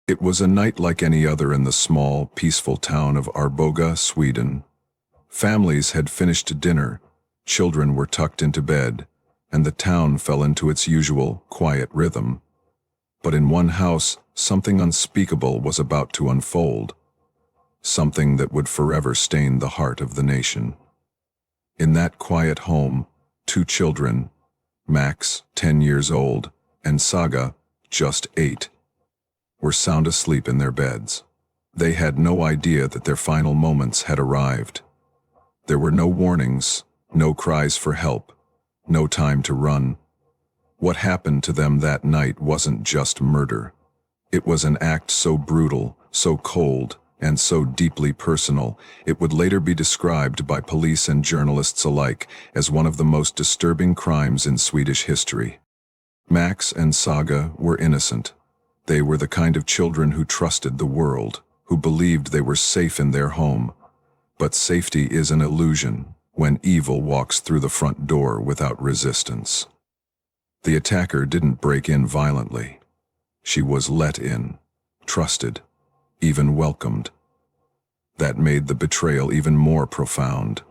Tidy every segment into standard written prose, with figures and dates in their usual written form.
It was a night like any other in the small, peaceful town of Arboga, Sweden. Families had finished dinner, children were tucked into bed, and the town fell into its usual, quiet rhythm. But in one house, something unspeakable was about to unfold, something that would forever stain the heart of the nation. In that quiet home, two children, Max, 10 years old, and Saga, just 8, were sound asleep in their beds. They had no idea that their final moments had arrived. There were no warnings, no cries for help, no time to run. What happened to them that night wasn't just murder. It was an act so brutal, so cold, and so deeply personal, it would later be described by police and journalists alike as one of the most disturbing crimes in Swedish history. Max and Saga were innocent. They were the kind of children who trusted the world, who believed they were safe in their home. But safety is an illusion when evil walks through the front door without resistance. The attacker didn't break in violently. She was let in, trusted, even welcomed. That made the betrayal even more profound.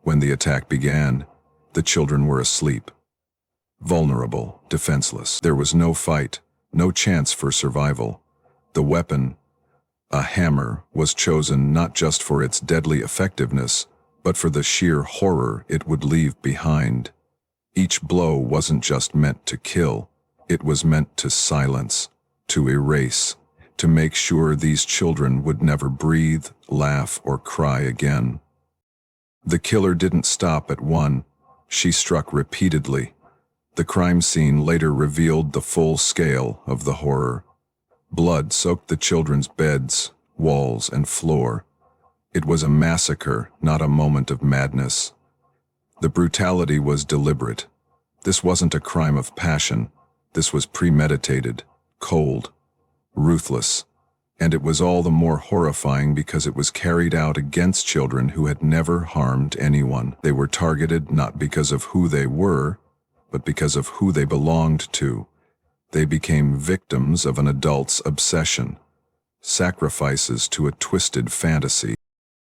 When the attack began, the children were asleep, vulnerable, defenseless. There was no fight, no chance for survival. The weapon, a hammer, was chosen not just for its deadly effectiveness, but for the sheer horror it would leave behind. Each blow wasn't just meant to kill, it was meant to silence, to erase, to make sure these children would never breathe, laugh, or cry again. The killer didn't stop at one. She struck repeatedly. The crime scene later revealed the full scale of the horror. Blood soaked the children's beds, walls, and floor. It was a massacre, not a moment of madness. The brutality was deliberate. This wasn't a crime of passion. This was premeditated, cold, ruthless, and it was all the more horrifying because it was carried out against children who had never harmed anyone. They were targeted not because of who they were, but because of who they belonged to. They became victims of an adult's obsession, sacrifices to a twisted fantasy.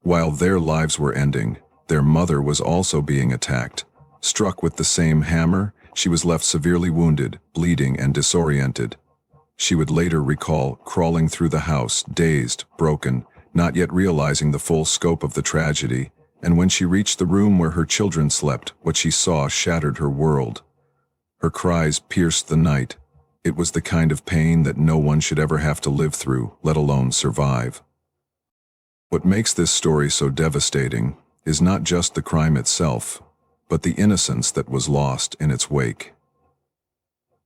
While their lives were ending, their mother was also being attacked. Struck with the same hammer, she was left severely wounded, bleeding, and disoriented. She would later recall crawling through the house, dazed, broken, not yet realizing the full scope of the tragedy, and when she reached the room where her children slept, what she saw shattered her world. Her cries pierced the night. It was the kind of pain that no one should ever have to live through, let alone survive. What makes this story so devastating is not just the crime itself, but the innocence that was lost in its wake.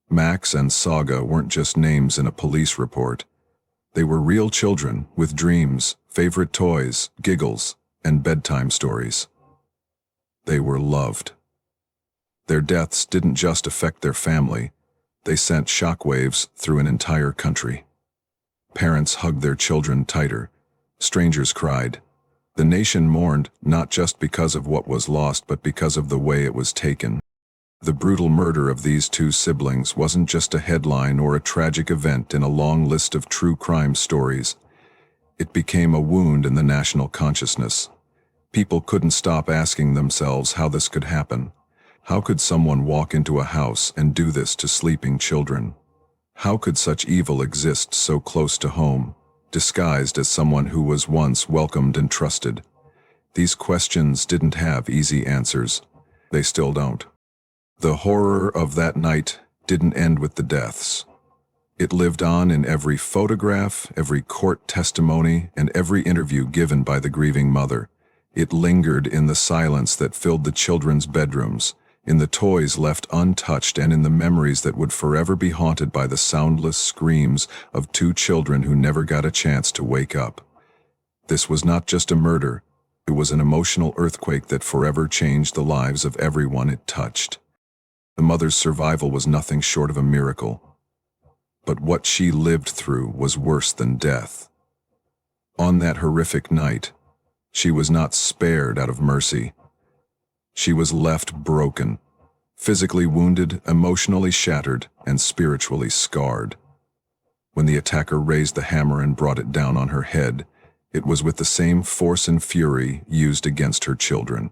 Max and Saga weren't just names in a police report. They were real children with dreams, favorite toys, giggles, and bedtime stories. They were loved. Their deaths didn't just affect their family, they sent shockwaves through an entire country. Parents hugged their children tighter. Strangers cried. The nation mourned not just because of what was lost, but because of the way it was taken. The brutal murder of these two siblings wasn't just a headline or a tragic event in a long list of true crime stories. It became a wound in the national consciousness. People couldn't stop asking themselves how this could happen. How could someone walk into a house and do this to sleeping children? How could such evil exist so close to home, disguised as someone who was once welcomed and trusted? These questions didn't have easy answers. They still don't. The horror of that night didn't end with the deaths. It lived on in every photograph, every court testimony, and every interview given by the grieving mother. It lingered in the silence that filled the children's bedrooms, in the toys left untouched, and in the memories that would forever be haunted by the soundless screams of two children who never got a chance to wake up. This was not just a murder, it was an emotional earthquake that forever changed the lives of everyone it touched. The mother's survival was nothing short of a miracle. But what she lived through was worse than death. On that horrific night, she was not spared out of mercy. She was left broken, physically wounded, emotionally shattered, and spiritually scarred. When the attacker raised the hammer and brought it down on her head, it was with the same force and fury used against her children.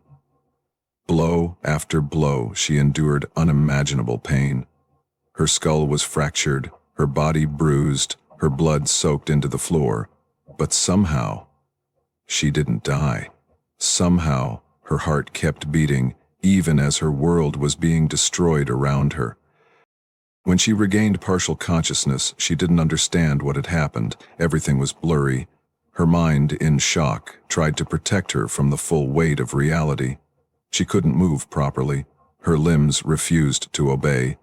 Blow after blow, she endured unimaginable pain. Her skull was fractured, her body bruised, her blood soaked into the floor. But somehow, she didn't die. Somehow, her heart kept beating, even as her world was being destroyed around her. When she regained partial consciousness, she didn't understand what had happened. Everything was blurry. Her mind, in shock, tried to protect her from the full weight of reality. She couldn't move properly. Her limbs refused to obey.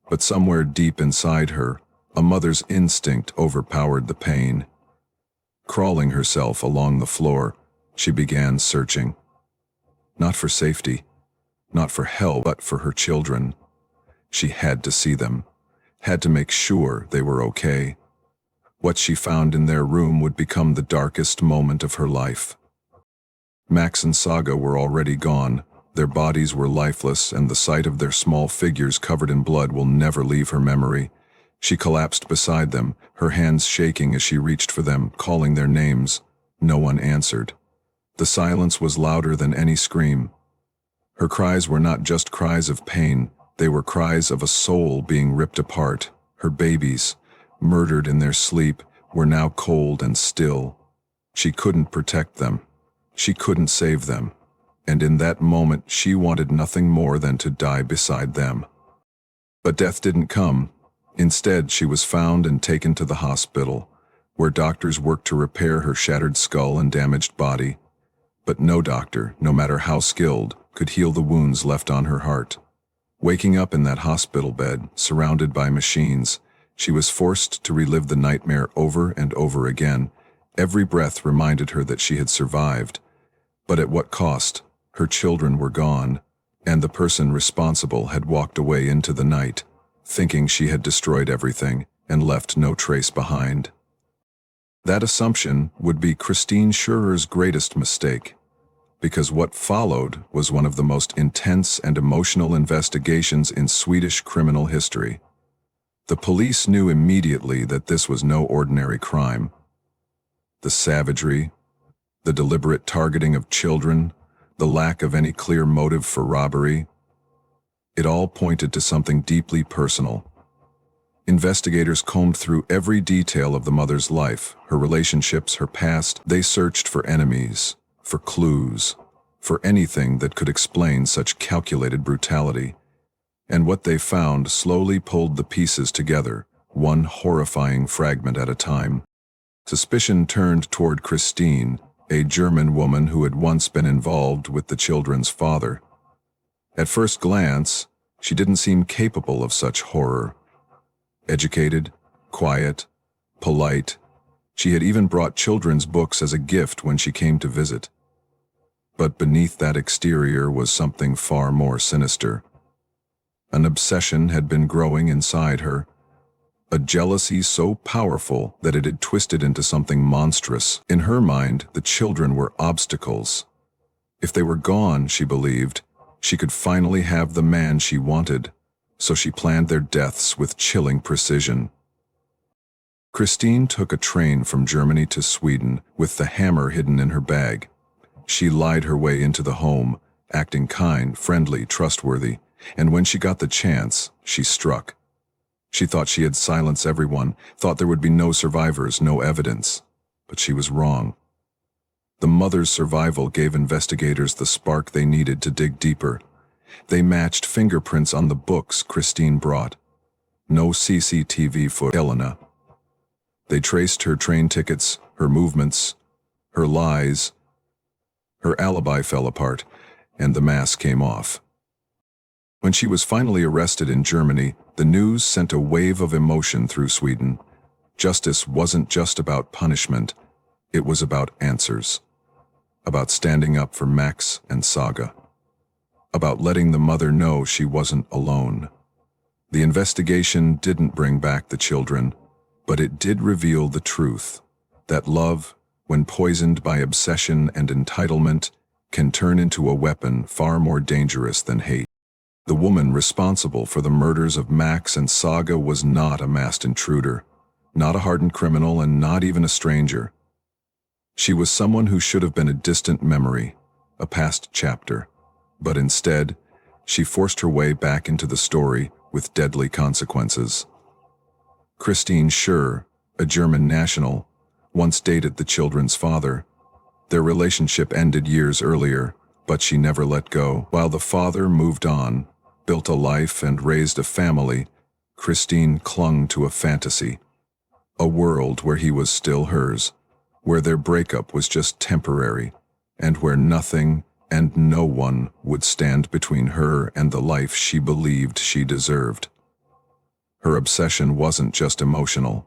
But somewhere deep inside her, a mother's instinct overpowered the pain. Crawling herself along the floor, she began searching. Not for safety, not for help, but for her children. She had to see them, had to make sure they were okay. What she found in their room would become the darkest moment of her life. Max and Saga were already gone. Their bodies were lifeless, and the sight of their small figures covered in blood will never leave her memory. She collapsed beside them, her hands shaking as she reached for them, calling their names. No one answered. The silence was louder than any scream. Her cries were not just cries of pain, they were cries of a soul being ripped apart. Her babies, murdered in their sleep, were now cold and still. She couldn't protect them. She couldn't save them. And in that moment, she wanted nothing more than to die beside them. But death didn't come. Instead, she was found and taken to the hospital, where doctors worked to repair her shattered skull and damaged body. But no doctor, no matter how skilled, could heal the wounds left on her heart. Waking up in that hospital bed, surrounded by machines, she was forced to relive the nightmare over and over again. Every breath reminded her that she had survived. But at what cost? Her children were gone, and the person responsible had walked away into the night, thinking she had destroyed everything and left no trace behind. That assumption would be Christine Schurer's greatest mistake, because what followed was one of the most intense and emotional investigations in Swedish criminal history. The police knew immediately that this was no ordinary crime. The savagery, the deliberate targeting of children, the lack of any clear motive for robbery, it all pointed to something deeply personal. Investigators combed through every detail of the mother's life, her relationships, her past. They searched for enemies, for clues, for anything that could explain such calculated brutality. And what they found slowly pulled the pieces together, one horrifying fragment at a time. Suspicion turned toward Christine, a German woman who had once been involved with the children's father. At first glance, she didn't seem capable of such horror. Educated, quiet, polite, she had even brought children's books as a gift when she came to visit. But beneath that exterior was something far more sinister. An obsession had been growing inside her, a jealousy so powerful that it had twisted into something monstrous. In her mind, the children were obstacles. If they were gone, she believed, she could finally have the man she wanted, so she planned their deaths with chilling precision. Christine took a train from Germany to Sweden with the hammer hidden in her bag. She lied her way into the home, acting kind, friendly, trustworthy, and when she got the chance, she struck. She thought she had silenced everyone, thought there would be no survivors, no evidence. But she was wrong. The mother's survival gave investigators the spark they needed to dig deeper. They matched fingerprints on the books Christine brought. No CCTV footage. Elena. They traced her train tickets, her movements, her lies. Her alibi fell apart, and the mask came off. When she was finally arrested in Germany, the news sent a wave of emotion through Sweden. Justice wasn't just about punishment, it was about answers. About standing up for Max and Saga. About letting the mother know she wasn't alone. The investigation didn't bring back the children, but it did reveal the truth, that love, when poisoned by obsession and entitlement, can turn into a weapon far more dangerous than hate. The woman responsible for the murders of Max and Saga was not a masked intruder. not a hardened criminal and not even a stranger. She was someone who should have been a distant memory, a past chapter. But instead, she forced her way back into the story with deadly consequences. Christine Schur, a German national, once dated the children's father. Their relationship ended years earlier, but she never let go. While the father moved on, built a life and raised a family, Christine clung to a fantasy. A world where he was still hers, where their breakup was just temporary, and where nothing and no one would stand between her and the life she believed she deserved. Her obsession wasn't just emotional.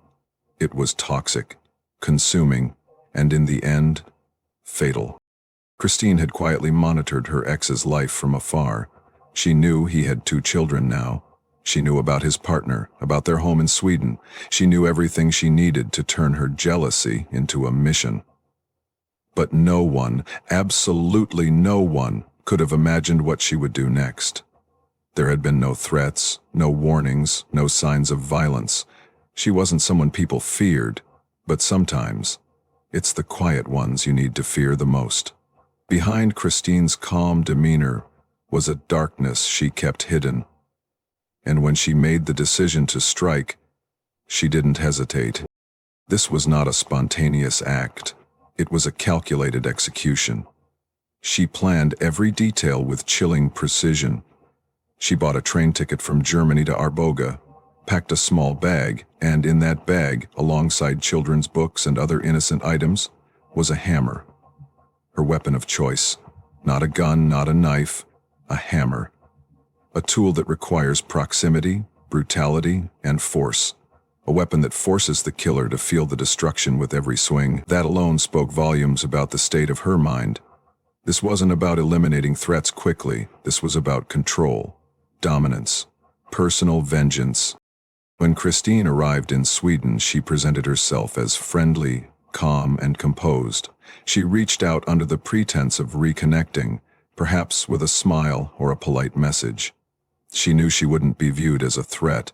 It was toxic, consuming, and in the end, fatal. Christine had quietly monitored her ex's life from afar. She knew he had 2 children now. She knew about his partner, about their home in Sweden. She knew everything she needed to turn her jealousy into a mission. But no one, absolutely no one, could have imagined what she would do next. There had been no threats, no warnings, no signs of violence. She wasn't someone people feared, but sometimes, it's the quiet ones you need to fear the most. Behind Christine's calm demeanor was a darkness she kept hidden. And when she made the decision to strike, she didn't hesitate. This was not a spontaneous act. It was a calculated execution. She planned every detail with chilling precision. She bought a train ticket from Germany to Arboga, packed a small bag, and in that bag, alongside children's books and other innocent items, was a hammer. Her weapon of choice. Not a gun, not a knife, a hammer. A tool that requires proximity, brutality, and force. A weapon that forces the killer to feel the destruction with every swing. That alone spoke volumes about the state of her mind. This wasn't about eliminating threats quickly. This was about control, dominance, personal vengeance. When Christine arrived in Sweden, she presented herself as friendly, calm, and composed. She reached out under the pretense of reconnecting, perhaps with a smile or a polite message. She knew she wouldn't be viewed as a threat.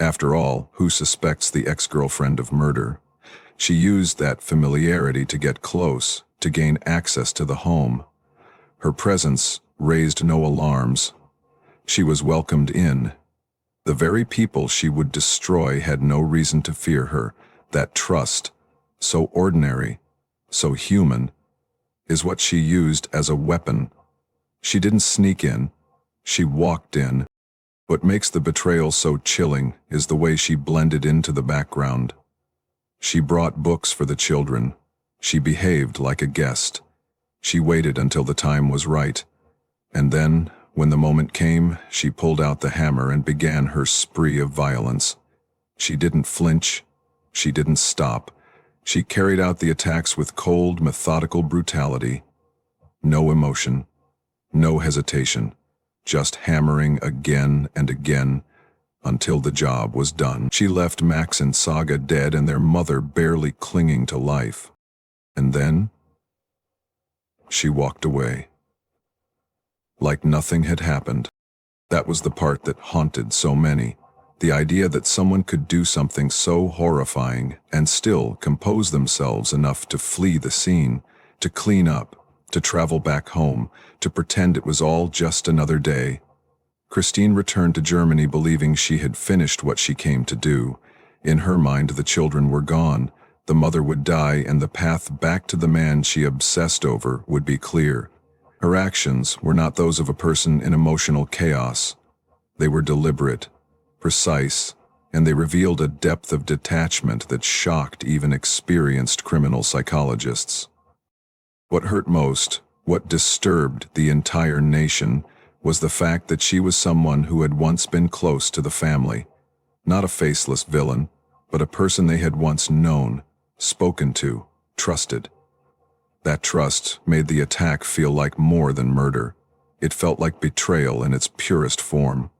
After all, who suspects the ex-girlfriend of murder? She used that familiarity to get close, to gain access to the home. Her presence raised no alarms. She was welcomed in. The very people she would destroy had no reason to fear her. That trust, so ordinary, so human, is what she used as a weapon. She didn't sneak in. She walked in. What makes the betrayal so chilling is the way she blended into the background. She brought books for the children. She behaved like a guest. She waited until the time was right. And then, when the moment came, she pulled out the hammer and began her spree of violence. She didn't flinch. She didn't stop. She carried out the attacks with cold, methodical brutality. No emotion. No hesitation. Just hammering again and again until the job was done. She left Max and Saga dead and their mother barely clinging to life. And then, she walked away. Like nothing had happened. That was the part that haunted so many. The idea that someone could do something so horrifying and still compose themselves enough to flee the scene, to clean up, to travel back home, to pretend it was all just another day. Christine returned to Germany believing she had finished what she came to do. In her mind, the children were gone, the mother would die, and the path back to the man she obsessed over would be clear. Her actions were not those of a person in emotional chaos. They were deliberate, precise, and they revealed a depth of detachment that shocked even experienced criminal psychologists. What hurt most, what disturbed the entire nation, was the fact that she was someone who had once been close to the family. Not a faceless villain, but a person they had once known, spoken to, trusted. That trust made the attack feel like more than murder. It felt like betrayal in its purest form.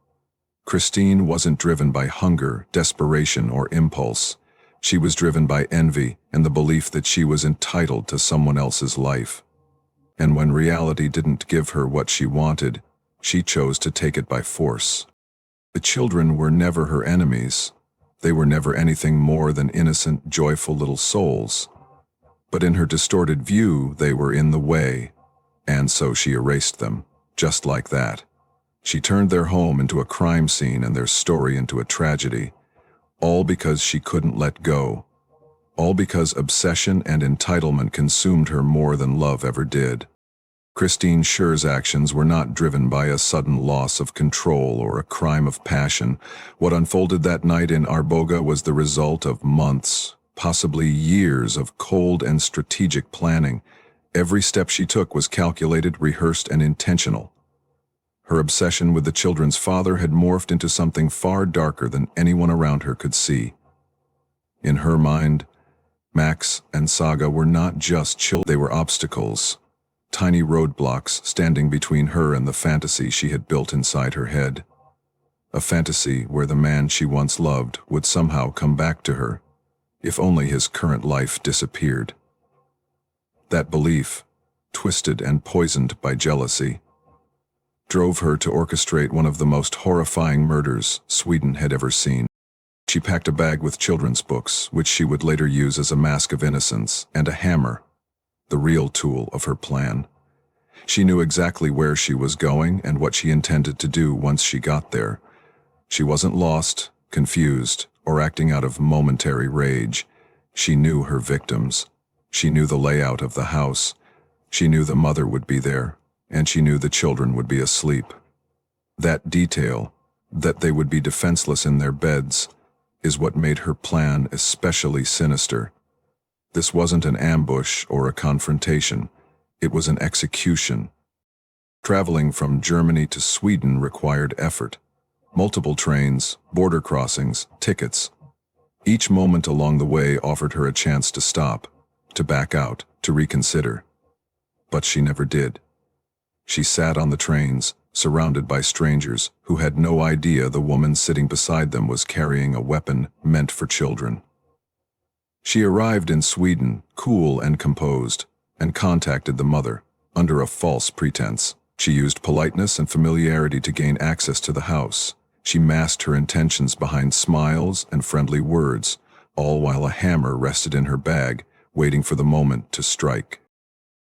Christine wasn't driven by hunger, desperation, or impulse. She was driven by envy and the belief that she was entitled to someone else's life. And when reality didn't give her what she wanted, she chose to take it by force. The children were never her enemies. They were never anything more than innocent, joyful little souls. But in her distorted view, they were in the way, and so she erased them, just like that. She turned their home into a crime scene and their story into a tragedy, all because she couldn't let go, all because obsession and entitlement consumed her more than love ever did. Christine Scher's actions were not driven by a sudden loss of control or a crime of passion. What unfolded that night in Arboga was the result of months, possibly years of cold and strategic planning. Every step she took was calculated, rehearsed, and intentional. Her obsession with the children's father had morphed into something far darker than anyone around her could see. In her mind, Max and Saga were not just children, they were obstacles. Tiny roadblocks standing between her and the fantasy she had built inside her head. A fantasy where the man she once loved would somehow come back to her, if only his current life disappeared. That belief, twisted and poisoned by jealousy, drove her to orchestrate one of the most horrifying murders Sweden had ever seen. She packed a bag with children's books, which she would later use as a mask of innocence, and a hammer, the real tool of her plan. She knew exactly where she was going and what she intended to do once she got there. She wasn't lost, confused, or acting out of momentary rage. She knew her victims. She knew the layout of the house. She knew the mother would be there, and she knew the children would be asleep. That detail, that they would be defenseless in their beds, is what made her plan especially sinister. This wasn't an ambush or a confrontation. It was an execution. Traveling from Germany to Sweden required effort. Multiple trains, border crossings, tickets. Each moment along the way offered her a chance to stop, to back out, to reconsider. But she never did. She sat on the trains, surrounded by strangers who had no idea the woman sitting beside them was carrying a weapon meant for children. She arrived in Sweden, cool and composed, and contacted the mother, under a false pretense. She used politeness and familiarity to gain access to the house. She masked her intentions behind smiles and friendly words, all while a hammer rested in her bag, waiting for the moment to strike.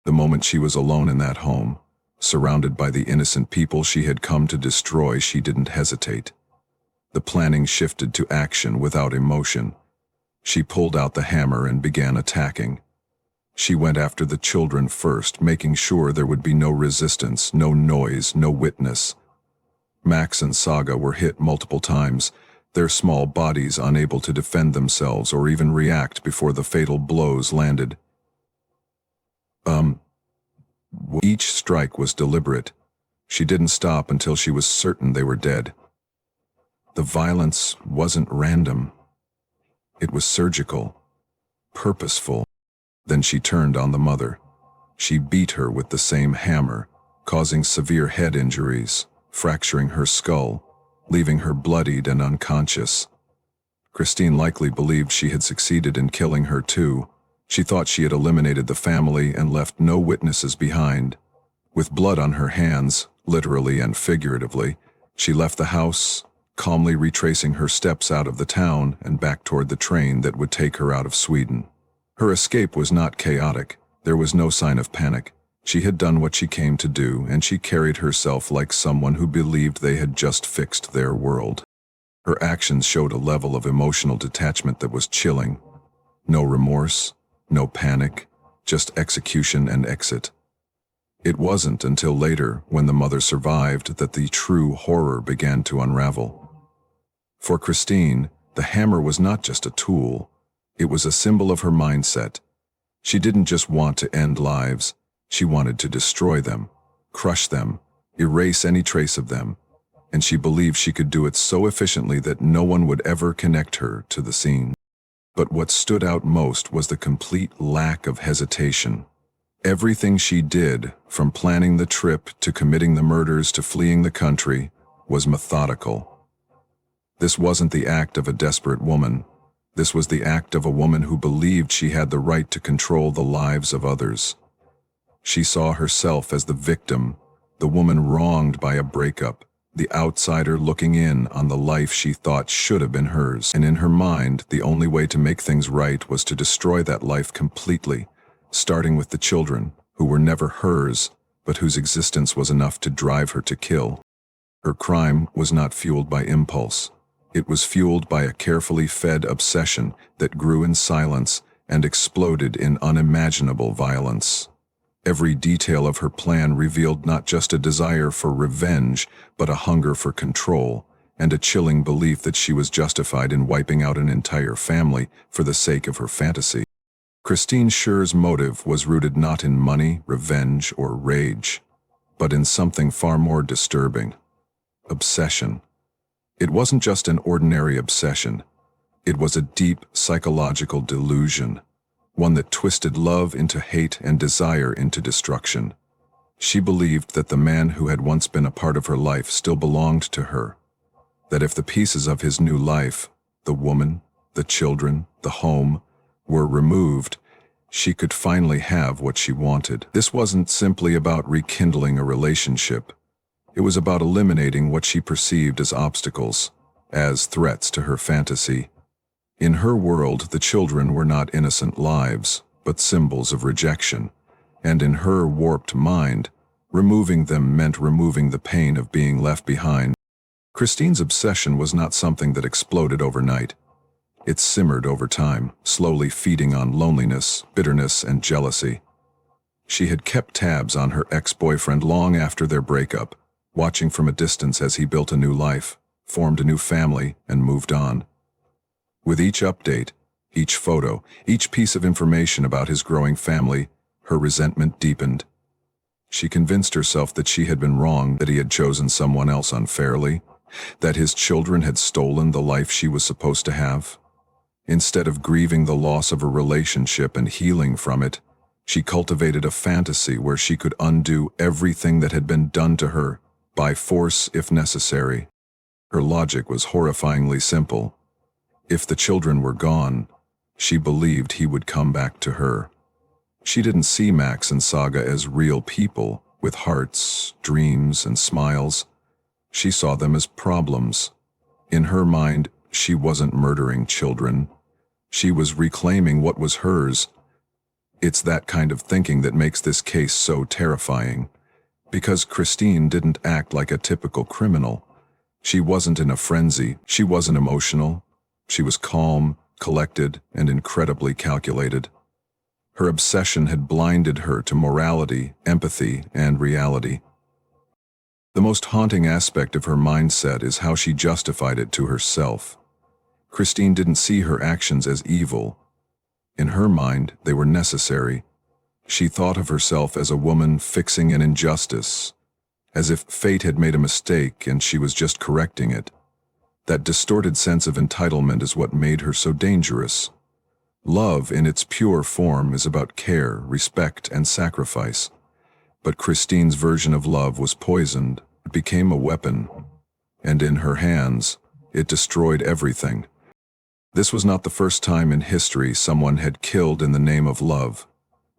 The moment she was alone in that home, surrounded by the innocent people she had come to destroy, she didn't hesitate. The planning shifted to action without emotion. She pulled out the hammer and began attacking. She went after the children first, making sure there would be no resistance, no noise, no witness. Max and Saga were hit multiple times, their small bodies unable to defend themselves or even react before the fatal blows landed. Each strike was deliberate. She didn't stop until she was certain they were dead. The violence wasn't random. It was surgical, purposeful. Then she turned on the mother. She beat her with the same hammer, causing severe head injuries, fracturing her skull, leaving her bloodied and unconscious. Christine likely believed she had succeeded in killing her too. She thought she had eliminated the family and left no witnesses behind. With blood on her hands, literally and figuratively, she left the house, calmly retracing her steps out of the town and back toward the train that would take her out of Sweden. Her escape was not chaotic. There was no sign of panic. She had done what she came to do, and she carried herself like someone who believed they had just fixed their world. Her actions showed a level of emotional detachment that was chilling. No remorse, no panic, just execution and exit. It wasn't until later, when the mother survived, that the true horror began to unravel. For Christine, the hammer was not just a tool. It was a symbol of her mindset. She didn't just want to end lives. She wanted to destroy them, crush them, erase any trace of them. And she believed she could do it so efficiently that no one would ever connect her to the scene. But what stood out most was the complete lack of hesitation. Everything she did, from planning the trip to committing the murders to fleeing the country, was methodical. This wasn't the act of a desperate woman. This was the act of a woman who believed she had the right to control the lives of others. She saw herself as the victim, the woman wronged by a breakup, the outsider looking in on the life she thought should have been hers. And in her mind, the only way to make things right was to destroy that life completely, starting with the children, who were never hers, but whose existence was enough to drive her to kill. Her crime was not fueled by impulse. It was fueled by a carefully fed obsession that grew in silence and exploded in unimaginable violence. Every detail of her plan revealed not just a desire for revenge, but a hunger for control, and a chilling belief that she was justified in wiping out an entire family for the sake of her fantasy. Christine Scher's motive was rooted not in money, revenge, or rage, but in something far more disturbing: obsession. It wasn't just an ordinary obsession. It was a deep psychological delusion, one that twisted love into hate and desire into destruction. She believed that the man who had once been a part of her life still belonged to her, that if the pieces of his new life, the woman, the children, the home, were removed, she could finally have what she wanted. This wasn't simply about rekindling a relationship. It was about eliminating what she perceived as obstacles, as threats to her fantasy. In her world, the children were not innocent lives, but symbols of rejection, and in her warped mind, removing them meant removing the pain of being left behind. Christine's obsession was not something that exploded overnight. It simmered over time, slowly feeding on loneliness, bitterness, and jealousy. She had kept tabs on her ex-boyfriend long after their breakup, watching from a distance as he built a new life, formed a new family, and moved on. With each update, each photo, each piece of information about his growing family, her resentment deepened. She convinced herself that she had been wrong, that he had chosen someone else unfairly, that his children had stolen the life she was supposed to have. Instead of grieving the loss of a relationship and healing from it, she cultivated a fantasy where she could undo everything that had been done to her, by force if necessary. Her logic was horrifyingly simple. If the children were gone, she believed he would come back to her. She didn't see Max and Saga as real people, with hearts, dreams, and smiles. She saw them as problems. In her mind, she wasn't murdering children. She was reclaiming what was hers. It's that kind of thinking that makes this case so terrifying. Because Christine didn't act like a typical criminal. She wasn't in a frenzy. She wasn't emotional. She was calm, collected, and incredibly calculated. Her obsession had blinded her to morality, empathy, and reality. The most haunting aspect of her mindset is how she justified it to herself. Christine didn't see her actions as evil. In her mind, they were necessary. She thought of herself as a woman fixing an injustice, as if fate had made a mistake and she was just correcting it. That distorted sense of entitlement is what made her so dangerous. Love, in its pure form, is about care, respect, and sacrifice. But Christine's version of love was poisoned. It became a weapon, and in her hands, it destroyed everything. This was not the first time in history someone had killed in the name of love.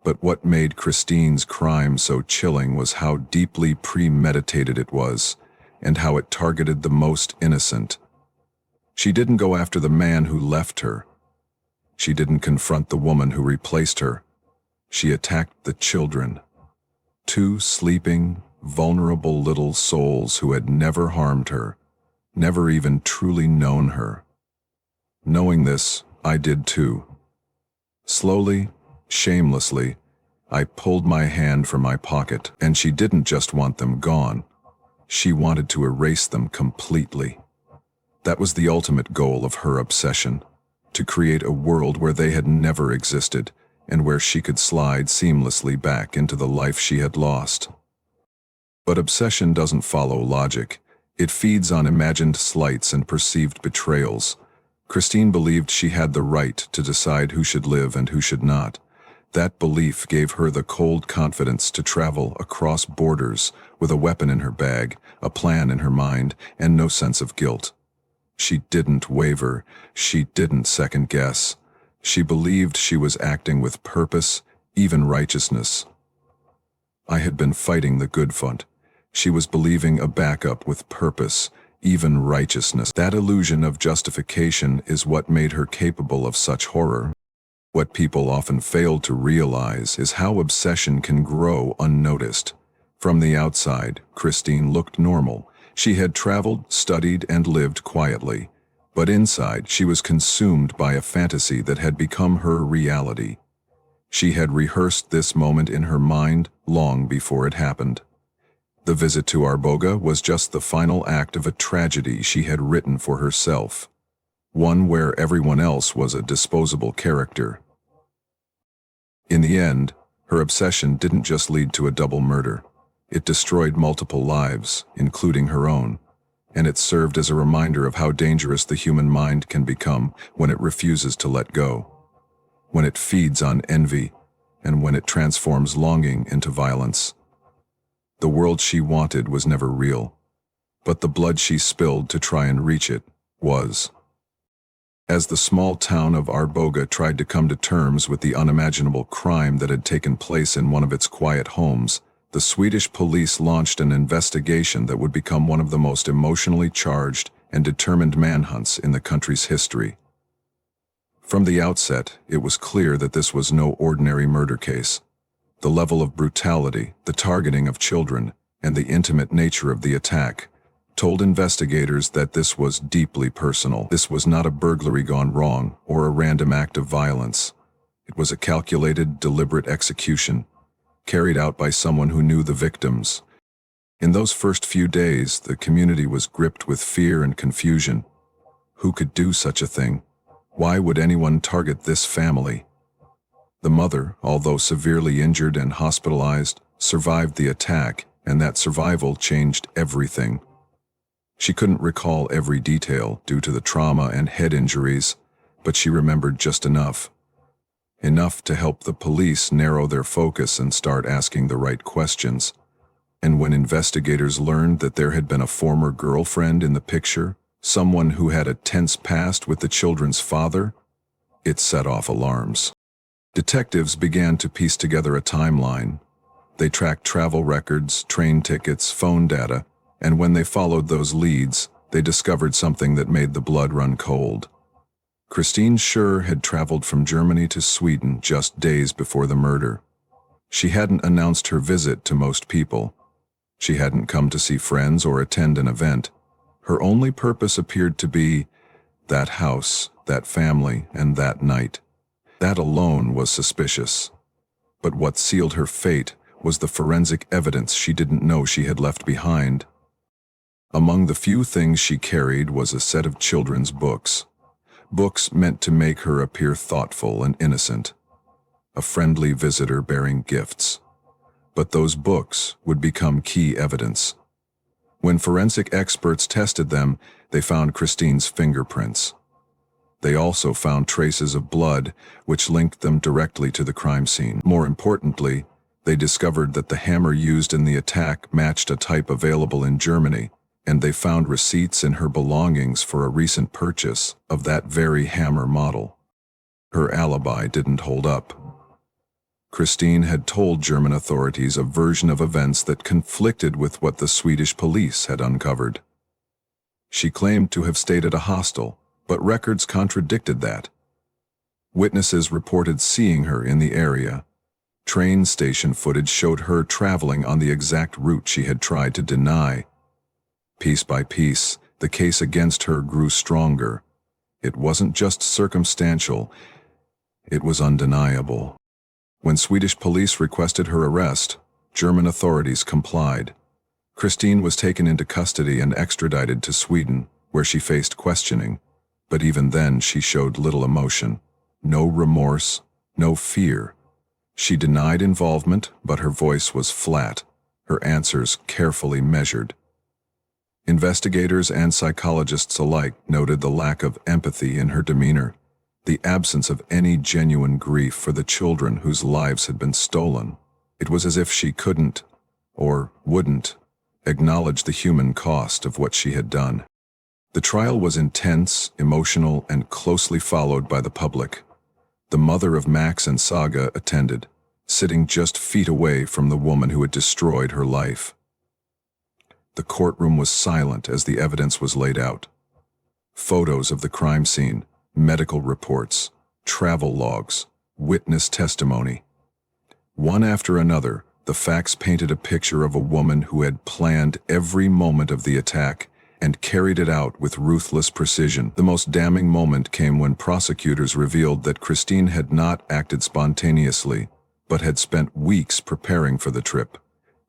But what made Christine's crime so chilling was how deeply premeditated it was, and how it targeted the most innocent. She didn't go after the man who left her. She didn't confront the woman who replaced her. She attacked the children. Two sleeping, vulnerable little souls who had never harmed her, never even truly known her. Knowing this, I did too. Slowly, shamelessly, I pulled my hand from my pocket, and she didn't just want them gone. She wanted to erase them completely. That was the ultimate goal of her obsession, to create a world where they had never existed, and where she could slide seamlessly back into the life she had lost. But obsession doesn't follow logic. It feeds on imagined slights and perceived betrayals. Christine believed she had the right to decide who should live and who should not. That belief gave her the cold confidence to travel across borders with a weapon in her bag, a plan in her mind, and no sense of guilt. She didn't waver. She didn't second guess. She believed she was acting with purpose, even righteousness. I had been fighting the good fight, She was believing a backup with purpose, even righteousness. That illusion of justification is what made her capable of such horror. What people often fail to realize is how obsession can grow unnoticed. From the outside, Christine looked normal. She had traveled, studied, and lived quietly. But inside, she was consumed by a fantasy that had become her reality. She had rehearsed this moment in her mind long before it happened. The visit to Arboga was just the final act of a tragedy she had written for herself, one where everyone else was a disposable character. In the end, her obsession didn't just lead to a double murder. It destroyed multiple lives, including her own, and it served as a reminder of how dangerous the human mind can become when it refuses to let go, when it feeds on envy, and when it transforms longing into violence. The world she wanted was never real, but the blood she spilled to try and reach it was. As the small town of Arboga tried to come to terms with the unimaginable crime that had taken place in one of its quiet homes, the Swedish police launched an investigation that would become one of the most emotionally charged and determined manhunts in the country's history. From the outset, it was clear that this was no ordinary murder case. The level of brutality, the targeting of children, and the intimate nature of the attack told investigators that this was deeply personal. This was not a burglary gone wrong or a random act of violence. It was a calculated, deliberate execution, carried out by someone who knew the victims. In those first few days, the community was gripped with fear and confusion. Who could do such a thing? Why would anyone target this family? The mother, although severely injured and hospitalized, survived the attack, and that survival changed everything. She couldn't recall every detail due to the trauma and head injuries, but she remembered just enough. Enough to help the police narrow their focus and start asking the right questions. And when investigators learned that there had been a former girlfriend in the picture, someone who had a tense past with the children's father, it set off alarms. Detectives began to piece together a timeline. They tracked travel records, train tickets, phone data, and when they followed those leads, they discovered something that made the blood run cold. Christine Schur had traveled from Germany to Sweden just days before the murder. She hadn't announced her visit to most people. She hadn't come to see friends or attend an event. Her only purpose appeared to be that house, that family, and that night. That alone was suspicious. But what sealed her fate was the forensic evidence she didn't know she had left behind. Among the few things she carried was a set of children's books. Books meant to make her appear thoughtful and innocent. A friendly visitor bearing gifts. But those books would become key evidence. When forensic experts tested them, they found Christine's fingerprints. They also found traces of blood, which linked them directly to the crime scene. More importantly, they discovered that the hammer used in the attack matched a type available in Germany, and they found receipts in her belongings for a recent purchase of that very hammer model. Her alibi didn't hold up. Christine had told German authorities a version of events that conflicted with what the Swedish police had uncovered. She claimed to have stayed at a hostel, but records contradicted that. Witnesses reported seeing her in the area. Train station footage showed her traveling on the exact route she had tried to deny. Piece by piece, the case against her grew stronger. It wasn't just circumstantial, it was undeniable. When Swedish police requested her arrest, German authorities complied. Christine was taken into custody and extradited to Sweden, where she faced questioning. But even then she showed little emotion. No remorse, no fear. She denied involvement, but her voice was flat, her answers carefully measured. Investigators and psychologists alike noted the lack of empathy in her demeanor, the absence of any genuine grief for the children whose lives had been stolen. It was as if she couldn't, or wouldn't, acknowledge the human cost of what she had done. The trial was intense, emotional, and closely followed by the public. The mother of Max and Saga attended, sitting just feet away from the woman who had destroyed her life. The courtroom was silent as the evidence was laid out. Photos of the crime scene, medical reports, travel logs, witness testimony. One after another, the facts painted a picture of a woman who had planned every moment of the attack and carried it out with ruthless precision. The most damning moment came when prosecutors revealed that Christine had not acted spontaneously, but had spent weeks preparing for the trip,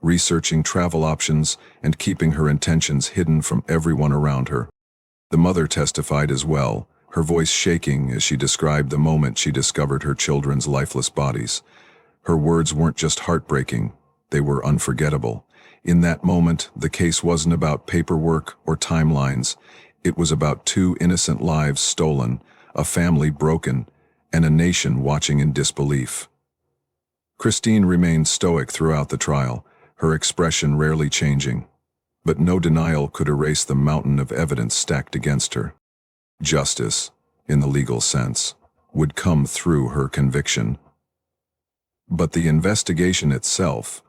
researching travel options and keeping her intentions hidden from everyone around her. The mother testified as well, her voice shaking as she described the moment she discovered her children's lifeless bodies. Her words weren't just heartbreaking, they were unforgettable. In that moment, the case wasn't about paperwork or timelines. It was about two innocent lives stolen, a family broken, and a nation watching in disbelief. Christine remained stoic throughout the trial, her expression rarely changing. But no denial could erase the mountain of evidence stacked against her. Justice, in the legal sense, would come through her conviction. But the investigation itself,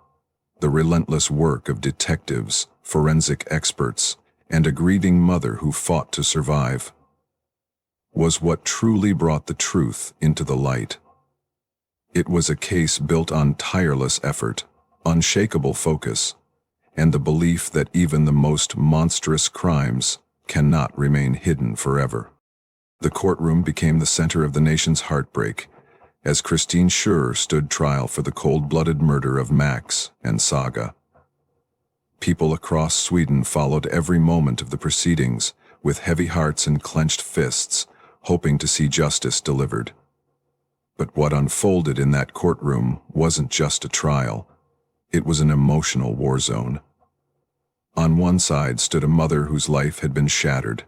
the relentless work of detectives, forensic experts, and a grieving mother who fought to survive, was what truly brought the truth into the light. It was a case built on tireless effort, unshakable focus, and the belief that even the most monstrous crimes cannot remain hidden forever. The courtroom became the center of the nation's heartbreak, as Christine Schur stood trial for the cold-blooded murder of Max and Saga. People across Sweden followed every moment of the proceedings with heavy hearts and clenched fists, hoping to see justice delivered. But what unfolded in that courtroom wasn't just a trial. It was an emotional war zone. On one side stood a mother whose life had been shattered,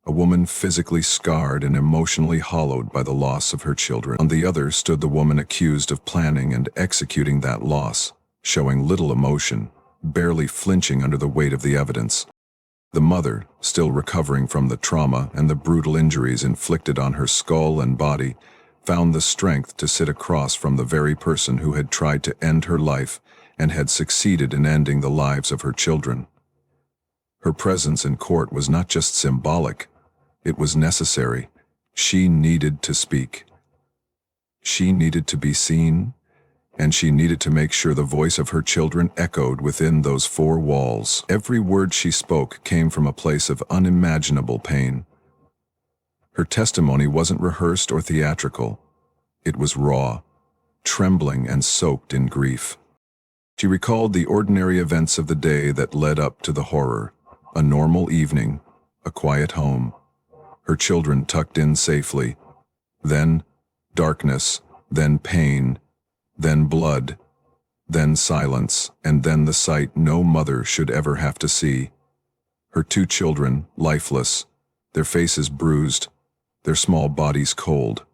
a woman physically scarred and emotionally hollowed by the loss of her children. On the other stood the woman accused of planning and executing that loss, showing little emotion, barely flinching under the weight of the evidence. The mother, still recovering from the trauma and the brutal injuries inflicted on her skull and body, found the strength to sit across from the very person who had tried to end her life and had succeeded in ending the lives of her children. Her presence in court was not just symbolic, it was necessary. She needed to speak. She needed to be seen, and she needed to make sure the voice of her children echoed within those four walls. Every word she spoke came from a place of unimaginable pain. Her testimony wasn't rehearsed or theatrical. It was raw, trembling and soaked in grief. She recalled the ordinary events of the day that led up to the horror. A normal evening, a quiet home, her children tucked in safely. Then darkness, then pain, then blood, then silence, and then the sight no mother should ever have to see. Her two children, lifeless, their faces bruised, their small bodies cold.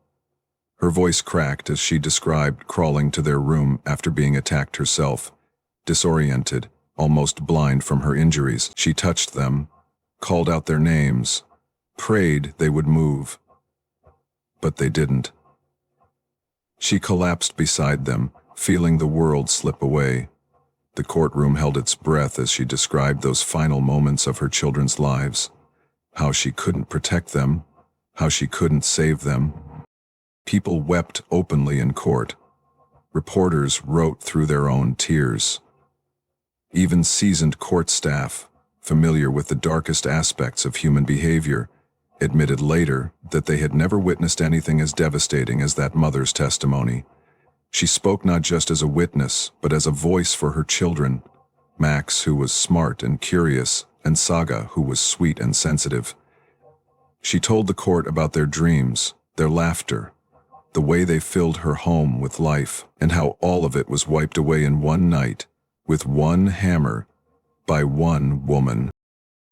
Her voice cracked as she described crawling to their room after being attacked herself. Disoriented, almost blind from her injuries, she touched them, called out their names, prayed they would move. But they didn't. She collapsed beside them, feeling the world slip away. The courtroom held its breath as she described those final moments of her children's lives. How she couldn't protect them, how she couldn't save them. People wept openly in court. Reporters wrote through their own tears. Even seasoned court staff, familiar with the darkest aspects of human behavior, admitted later that they had never witnessed anything as devastating as that mother's testimony. She spoke not just as a witness, but as a voice for her children. Max, who was smart and curious, and Saga, who was sweet and sensitive. She told the court about their dreams, their laughter, the way they filled her home with life, and how all of it was wiped away in one night, with one hammer, by one woman.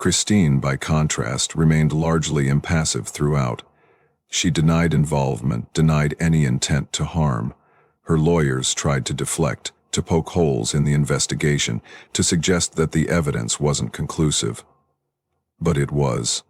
Christine, by contrast, remained largely impassive throughout. She denied involvement, denied any intent to harm. Her lawyers tried to deflect, to poke holes in the investigation, to suggest that the evidence wasn't conclusive. But it was.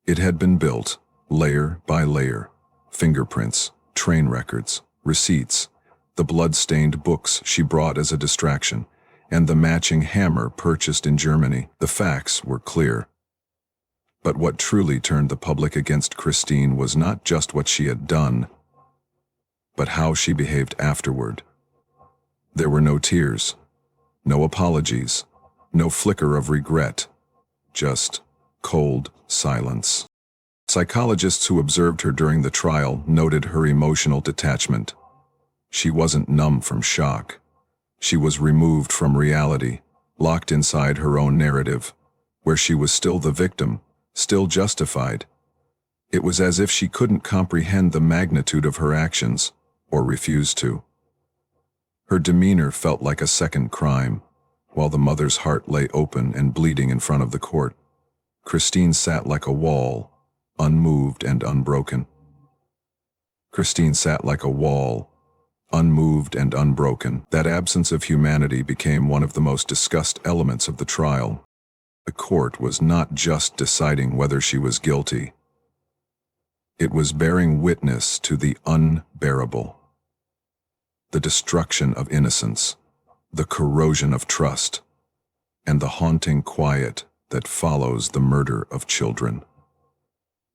It had been built, layer by layer. Fingerprints, train records, receipts, the blood-stained books she brought as a distraction, and the matching hammer purchased in Germany. The facts were clear. But what truly turned the public against Christine was not just what she had done, but how she behaved afterward. There were no tears, no apologies, no flicker of regret, just cold silence. Psychologists who observed her during the trial noted her emotional detachment. She wasn't numb from shock. She was removed from reality, locked inside her own narrative, where she was still the victim, still justified. It was as if she couldn't comprehend the magnitude of her actions, or refused to. Her demeanor felt like a second crime, while the mother's heart lay open and bleeding in front of the court. Christine sat like a wall, unmoved and unbroken. Christine sat like a wall, unmoved and unbroken. That absence of humanity became one of the most discussed elements of the trial. The court was not just deciding whether she was guilty. It was bearing witness to the unbearable. The destruction of innocence, the corrosion of trust, and the haunting quiet that follows the murder of children.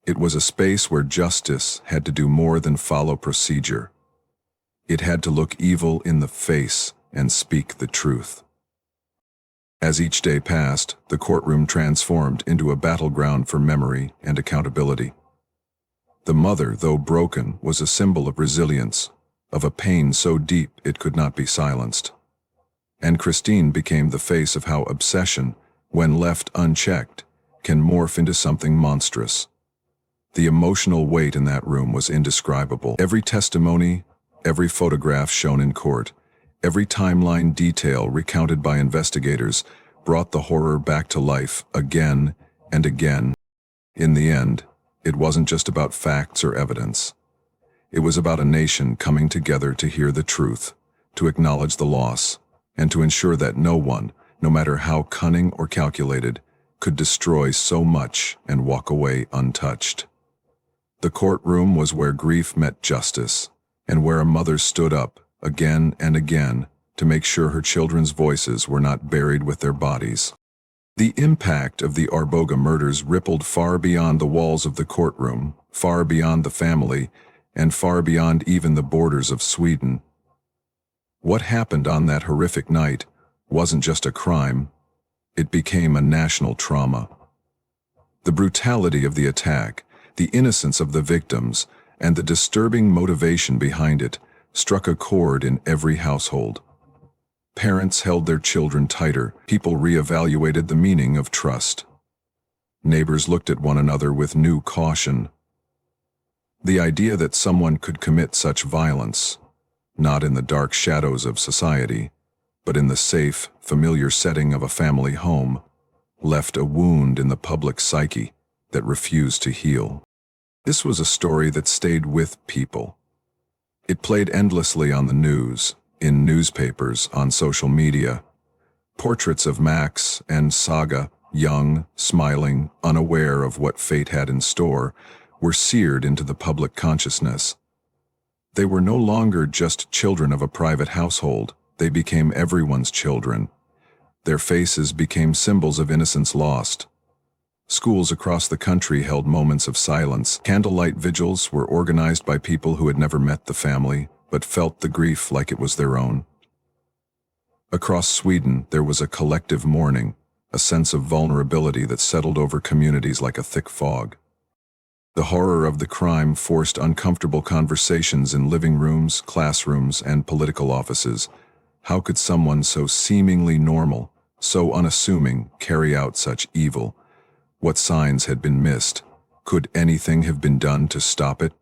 It was a space where justice had to do more than follow procedure. It had to look evil in the face and speak the truth. As each day passed, the courtroom transformed into a battleground for memory and accountability. The mother, though broken, was a symbol of resilience, of a pain so deep it could not be silenced. And Christine became the face of how obsession, when left unchecked, can morph into something monstrous. The emotional weight in that room was indescribable. Every testimony, every photograph shown in court, every timeline detail recounted by investigators brought the horror back to life again and again. In the end, it wasn't just about facts or evidence. It was about a nation coming together to hear the truth, to acknowledge the loss, and to ensure that no one, no matter how cunning or calculated, could destroy so much and walk away untouched. The courtroom was where grief met justice, and where a mother stood up again and again to make sure her children's voices were not buried with their bodies. The impact of the Arboga murders rippled far beyond the walls of the courtroom, far beyond the family, and far beyond even the borders of Sweden. What happened on that horrific night wasn't just a crime, it became a national trauma. The brutality of the attack, the innocence of the victims, and the disturbing motivation behind it struck a chord in every household. Parents held their children tighter, people reevaluated the meaning of trust. Neighbors looked at one another with new caution. The idea that someone could commit such violence, not in the dark shadows of society, but in the safe, familiar setting of a family home, left a wound in the public psyche that refused to heal. This was a story that stayed with people. It played endlessly on the news, in newspapers, on social media. Portraits of Max and Saga, young, smiling, unaware of what fate had in store, were seared into the public consciousness. They were no longer just children of a private household, they became everyone's children. Their faces became symbols of innocence lost. Schools across the country held moments of silence. Candlelight vigils were organized by people who had never met the family, but felt the grief like it was their own. Across Sweden, there was a collective mourning, a sense of vulnerability that settled over communities like a thick fog. The horror of the crime forced uncomfortable conversations in living rooms, classrooms, and political offices. How could someone so seemingly normal, so unassuming, carry out such evil? What signs had been missed? Could anything have been done to stop it?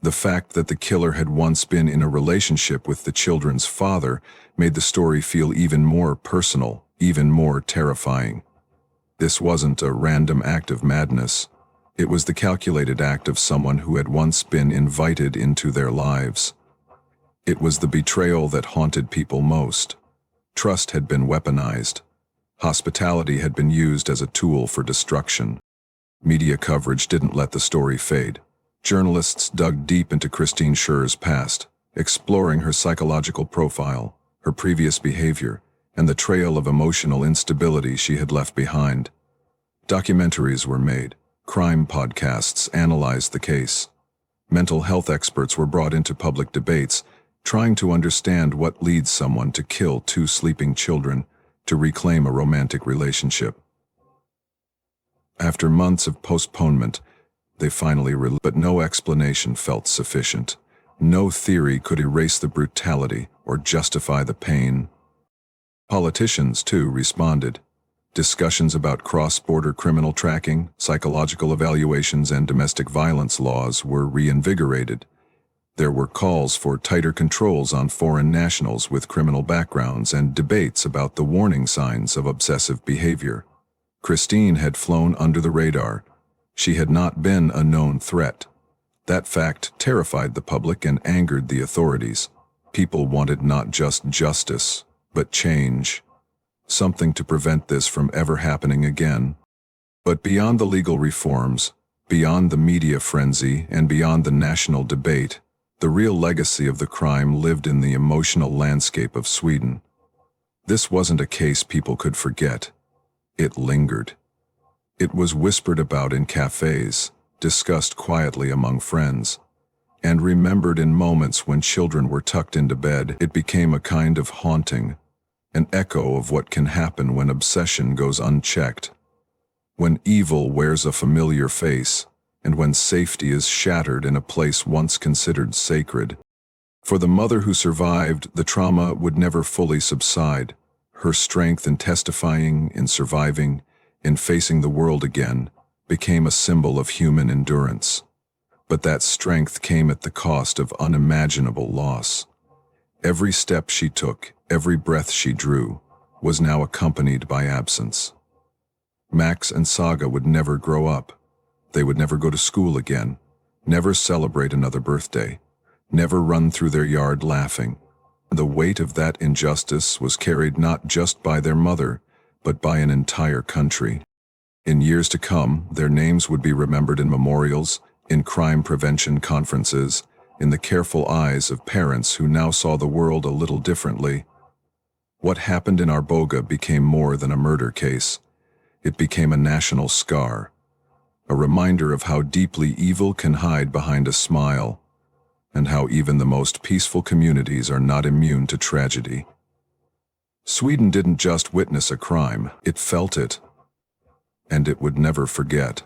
The fact that the killer had once been in a relationship with the children's father made the story feel even more personal, even more terrifying. This wasn't a random act of madness. It was the calculated act of someone who had once been invited into their lives. It was the betrayal that haunted people most. Trust had been weaponized. Hospitality had been used as a tool for destruction. Media coverage didn't let the story fade. Journalists dug deep into Christine Schur's past, exploring her psychological profile, her previous behavior, and the trail of emotional instability she had left behind. Documentaries were made, crime podcasts analyzed the case. Mental health experts were brought into public debates, trying to understand what leads someone to kill two sleeping children to reclaim a romantic relationship. After months of postponement, they finally released, but no explanation felt sufficient. No theory could erase the brutality or justify the pain. Politicians, too, responded. Discussions about cross-border criminal tracking, psychological evaluations, and domestic violence laws were reinvigorated. There were calls for tighter controls on foreign nationals with criminal backgrounds and debates about the warning signs of obsessive behavior. Christine had flown under the radar. She had not been a known threat. That fact terrified the public and angered the authorities. People wanted not just justice, but change. Something to prevent this from ever happening again. But beyond the legal reforms, beyond the media frenzy, and beyond the national debate, the real legacy of the crime lived in the emotional landscape of Sweden. This wasn't a case people could forget. It lingered. It was whispered about in cafes, discussed quietly among friends, and remembered in moments when children were tucked into bed. It became a kind of haunting, an echo of what can happen when obsession goes unchecked, when evil wears a familiar face, and when safety is shattered in a place once considered sacred. For the mother who survived, the trauma would never fully subside. Her strength in testifying, in surviving, in facing the world again, became a symbol of human endurance. But that strength came at the cost of unimaginable loss. Every step she took, every breath she drew, was now accompanied by absence. Max and Saga would never grow up. They would never go to school again, never celebrate another birthday, never run through their yard laughing. The weight of that injustice was carried not just by their mother, but by an entire country. In years to come, their names would be remembered in memorials, in crime prevention conferences, in the careful eyes of parents who now saw the world a little differently. What happened in Arboga became more than a murder case. It became a national scar, a reminder of how deeply evil can hide behind a smile, and how even the most peaceful communities are not immune to tragedy. Sweden didn't just witness a crime, it felt it, and it would never forget.